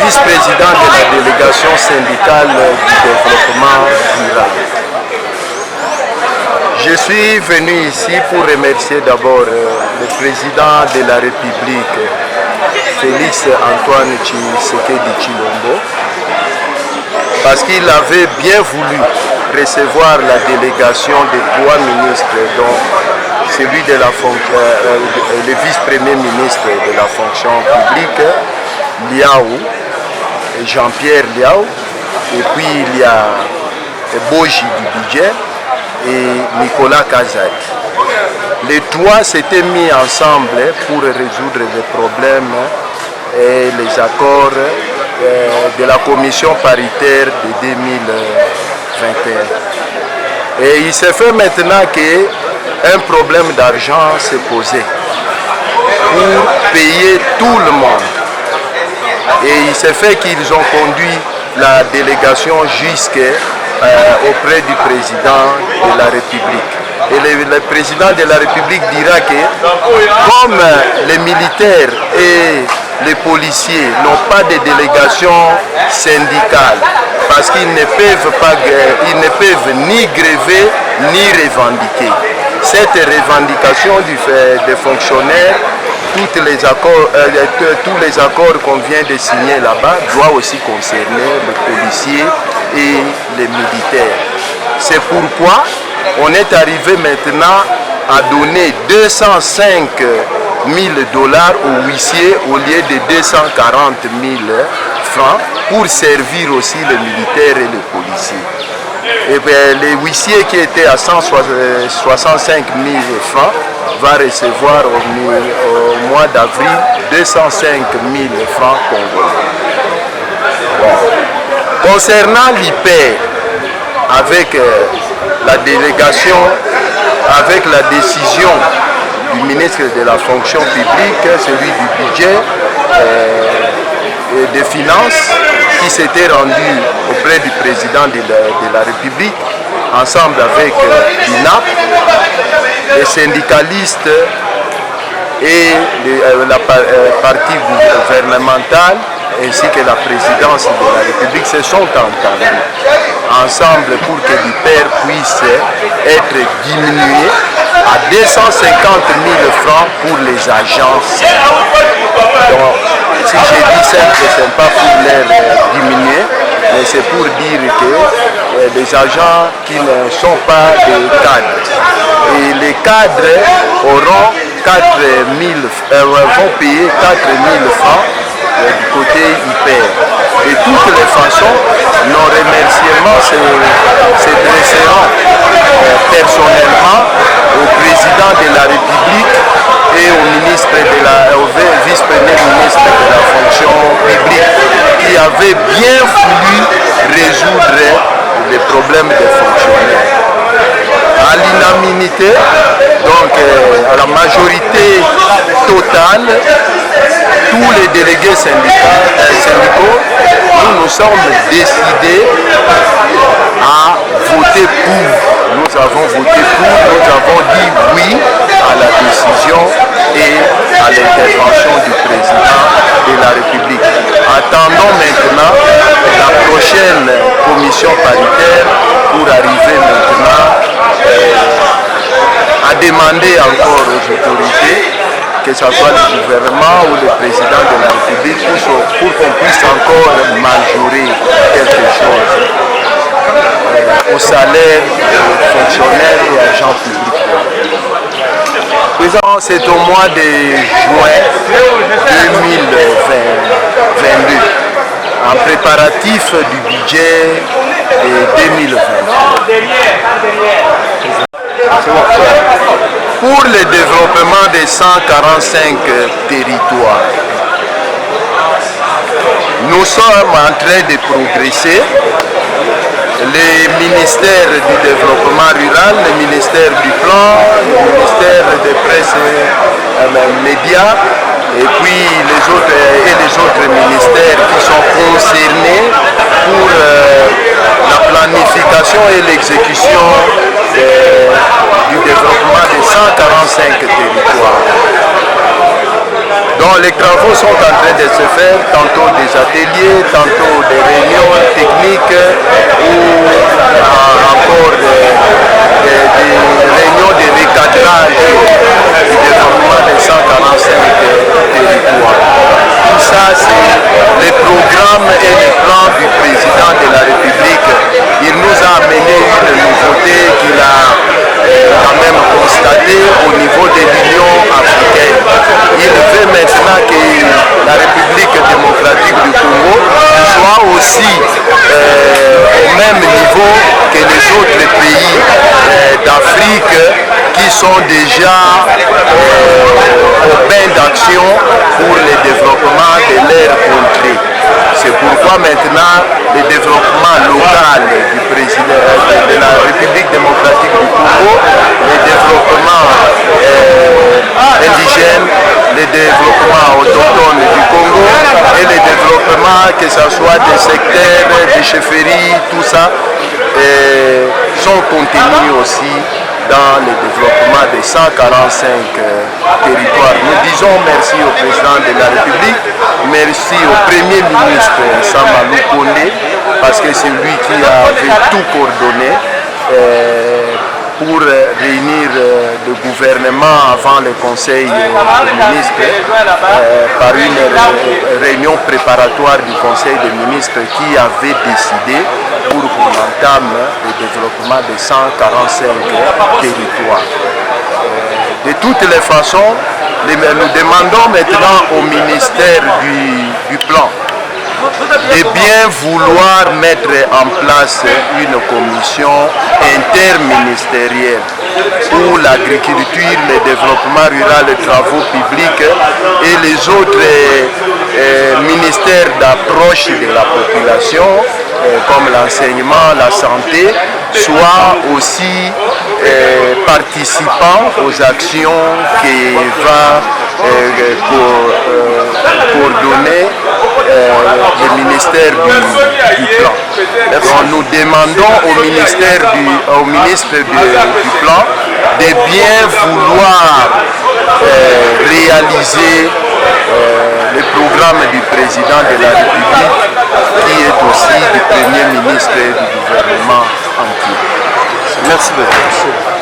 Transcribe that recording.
vice-président de la délégation syndicale du développement rural. Je suis venu ici pour remercier d'abord le président de la République, Félix Antoine Tshisekedi Tshilombo, parce qu'il avait bien voulu recevoir la délégation des 3 ministres, dont celui de la le vice-premier ministre de la fonction publique, Liao, Jean-Pierre Liao, et puis il y a Boji du budget et Nicolas Kazak. Les 3 s'étaient mis ensemble pour résoudre les problèmes et les accords de la commission paritaire de 2021. Et il se fait maintenant qu'un problème d'argent s'est posé pour payer tout le monde. Et il se fait qu'ils ont conduit la délégation jusqu'auprès du président de la République. Et le président de la République dira que comme les militaires et les policiers n'ont pas de délégation syndicale, parce qu'ils ne peuvent ni gréver ni revendiquer. Cette revendication des fonctionnaires, tous les accords qu'on vient de signer là-bas doivent aussi concerner les policiers et les militaires. C'est pourquoi on est arrivé maintenant à donner 205 000 $ aux huissiers au lieu de 240 000 francs pour servir aussi les militaires et les policiers. Et bien, les huissiers qui étaient à 165 000 francs va recevoir au mois d'avril 205 000 francs congolais. Bon. Concernant l'IPER, avec la délégation, avec la décision du ministre de la fonction publique, celui du budget et des finances, qui s'était rendu auprès du président de la République, ensemble avec l'INAP, les syndicalistes et la partie gouvernementale, ainsi que la présidence de la République se sont entendus ensemble pour que l'IPER puisse être diminué à 250 000 francs pour les agences. Donc, si j'ai dit ça, ce n'est pas pour les diminuer, mais c'est pour dire que les agents qui ne sont pas des cadres, et les cadres auront vont payer 4 000 francs du côté IPER. De toutes les façons, nos remerciements s'adresseront personnellement au président de la République et au vice-premier ministre de la fonction publique qui avait bien voulu résoudre les problèmes des fonctionnaires. À l'unanimité, donc à la majorité totale, tous les délégués syndicaux, nous sommes décidés à voter pour. Nous avons voté pour, nous avons dit oui à la décision et à l'intervention du président de la République. Attendons maintenant la prochaine commission paritaire pour arriver maintenant à demander encore aux autorités, que ce soit le gouvernement ou le président de la République, pour qu'on puisse encore majorer quelque chose au salaire des fonctionnaires et agents publics. C'est au mois de juin 2022, en préparatif du budget de 2020. Pour le développement des 145 territoires, nous sommes en train de progresser. Les ministères du développement rural, le ministère du plan, le ministère des presse et médias, et puis les autres ministères qui sont concernés pour la planification et l'exécution du développement des 145 territoires. Donc Bon, les travaux sont en train de se faire, tantôt des ateliers, tantôt des réunions techniques ou encore des réunions de recadrage du développement des 145 territoires. Tout ça, c'est les programmes et les plans du président de la République. Il nous a amené une nouveauté qu'il a quand même constatée au niveau de l'Union africaine. Il veut maintenant que la République démocratique du Congo soit aussi au même niveau que les autres pays d'Afrique qui sont déjà au bain d'action pour le développement de leur contrée. C'est pourquoi maintenant le développement local du président de la République démocratique du Congo, le développement indigène, le développement autochtone du Congo et le développement, que ce soit des secteurs, des chefferies, tout ça, sont contenus aussi dans le développement des 145 territoires. Nous disons merci au président de la République, merci au Premier ministre Samalou Kondé, parce que c'est lui qui avait tout coordonné pour réunir le gouvernement avant le conseil des ministres par une réunion préparatoire du conseil des ministres qui avait décidé pour qu'on entame le développement de 145 territoires. De toutes les façons, nous demandons maintenant au ministère du Plan de bien vouloir mettre en place une commission interministérielle pour l'agriculture, le développement rural, les travaux publics et les autres ministères d'approche de la population, comme l'enseignement, la santé, soient aussi participants aux actions qui va coordonner le ministère du Plan. Donc, nous demandons au ministre du Plan de bien vouloir réaliser le programme du président de la République qui est aussi du Premier ministre du gouvernement entier. Merci beaucoup.